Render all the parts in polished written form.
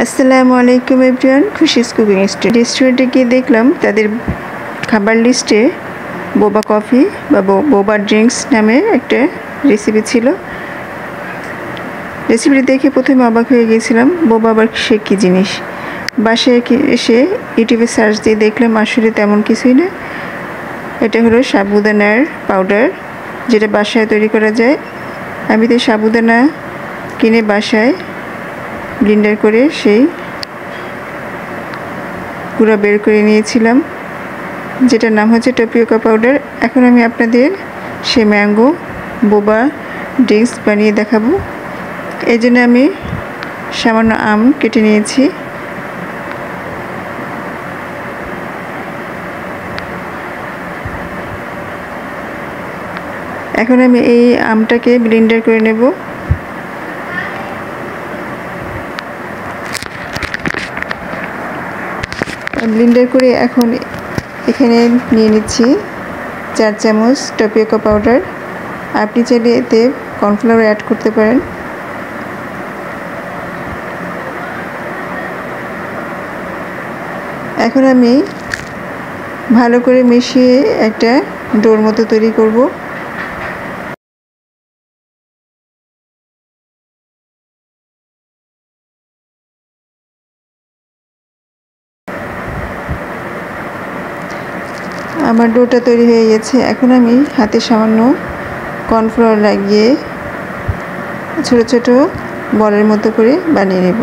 আসসালামু আলাইকুম everyone, Khushi's cooking রেস্টুরেন্টে গিয়ে দেখলাম তাদের খাবার লিস্টে বোবা কফি বা বোবা ড্রিঙ্কস নামে একটা রেসিপি ছিল। রেসিপিটি দেখে প্রথমে অবাক হয়ে গিয়েছিলাম, বোবা আবার সে কী জিনিস। বাসায় এসে ইউটিউবে সার্চ দিয়ে দেখলাম আসলে তেমন কিছুই না। এটা হলো সাবুদানার পাউডার, যেটা বাসায় তৈরি করা যায়। আমি তো সাবুদানা কিনে বাসায় ব্লেন্ডার করে সেই গুঁড়া বের করে নিয়েছিলাম, যেটার নাম হচ্ছে টপিওকা পাউডার। এখন আমি আপনাদের সে ম্যাঙ্গো বোবা ড্রিঙ্কস বানিয়ে দেখাবো। এই জন্য আমি সামান্য আম কেটে নিয়েছি। এখন আমি এই আমটাকে ব্লেন্ডার করে নেব। ব্লেন্ডার করে এখন এখানে নিয়ে নিচ্ছি 4 চামচ টপিওকা পাউডার। আপনি চাইলে এতে কর্নফ্লাওয়ার অ্যাড করতে পারেন। এখন আমি ভালো করে মিশিয়ে একটা ডোর মতো তৈরি করব। আমার ডোটা তৈরি হয়ে গেছে। এখন আমি হাতে সামান্য কর্নফ্লাওয়ার লাগিয়ে ছোট ছোট বলের মতো করে বানিয়ে নেব।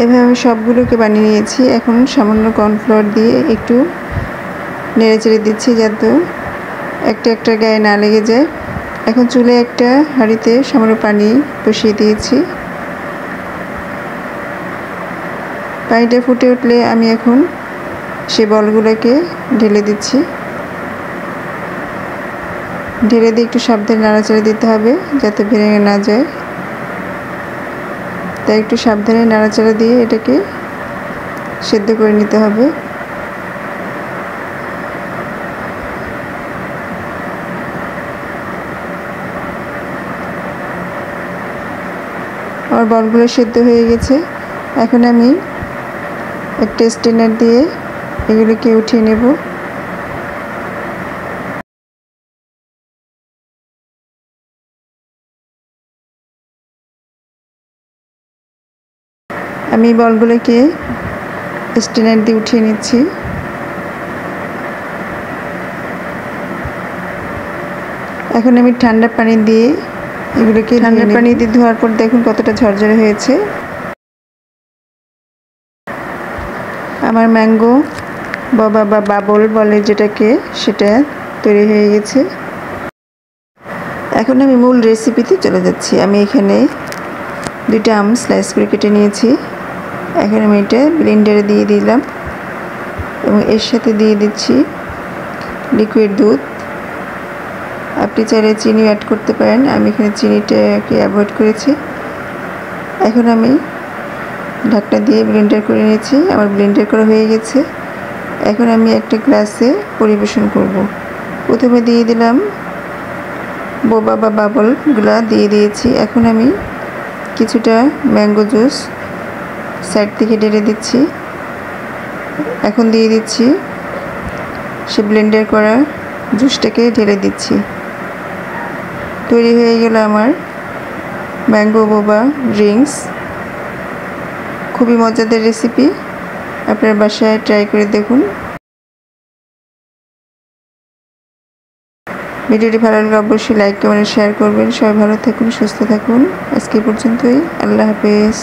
এভাবে আমি সবগুলোকে বানিয়ে নিয়েছি। এখন সামান্য কর্নফ্লাওয়ার দিয়ে একটু নেড়ে চেড়ে দিচ্ছি যাতে একটা একটা গায়ে না লেগে যায়। এখন চুলে একটা হাঁড়িতে সামান্য পানি বসিয়ে দিয়েছি। পানিটা ফুটে উঠলে আমি এখন সে বলগুলোকে ঢেলে দিচ্ছি। ঢেলে দিয়ে একটু সাবধানে নাড়াচাড়া দিতে হবে যাতে ভেঙে না যায়। তাই একটু সাবধানে নাড়াচাড়া দিয়ে এটাকে সেদ্ধ করে নিতে হবে। আমার বলগুলো সেদ্ধ হয়ে গেছে। এখন আমি একটা স্ট্রেনার দিয়ে এগুলোকে উঠিয়ে নেব। আমি বলগুলোকে স্ট্রেনার দিয়ে উঠিয়ে নিচ্ছি। এখন আমি ঠান্ডা পানি দিয়ে এগুলোকে ঠান্ডা পানি দিয়ে ধোয়ার পর দেখুন কতটা ঝরঝরে হয়েছে। আমার ম্যাঙ্গো বোবা বা বাবল বলে যেটাকে, সেটা তৈরি হয়ে গেছে। এখন আমি মূল রেসিপিতে চলে যাচ্ছি। আমি এখানে 2টা আম স্লাইস করে কেটে নিয়েছি। এখন আমি এটা ব্লেন্ডারে দিয়ে দিলাম এবং এর সাথে দিয়ে দিচ্ছি লিকুইড দুধ। আপনি চাইলে চিনি অ্যাড করতে পারেন, আমি এখানে চিনিটাকে অ্যাভয়েড করেছি। এখন আমি ঢাকনা দিয়ে ব্লেন্ডার করে নিয়েছি। আমার ব্লেন্ডার করা হয়ে গেছে। এখন আমি একটা গ্লাসে পরিবেশন করব। প্রথমে দিয়ে দিলাম বোবা বা বাবলগুলা দিয়ে দিয়েছি। এখন আমি কিছুটা ম্যাঙ্গো জুস সাইড থেকে ঢেলে দিচ্ছি। এখন দিয়ে দিচ্ছি সে ব্লেন্ডার করা জুসটাকে ঢেলে দিচ্ছি। তৈরি হয়ে গেল আমার ম্যাঙ্গো বোবা ড্রিঙ্কস। খুবই মজাদার রেসিপি, আপনার বাসায় ট্রাই করে দেখুন। ভিডিওটি ভালো লাগলে অবশ্যই লাইক কমেন্ট শেয়ার করবেন। সবাই ভালো থাকুন, সুস্থ থাকুন। আজকে পর্যন্তই, আল্লাহ হাফেজ।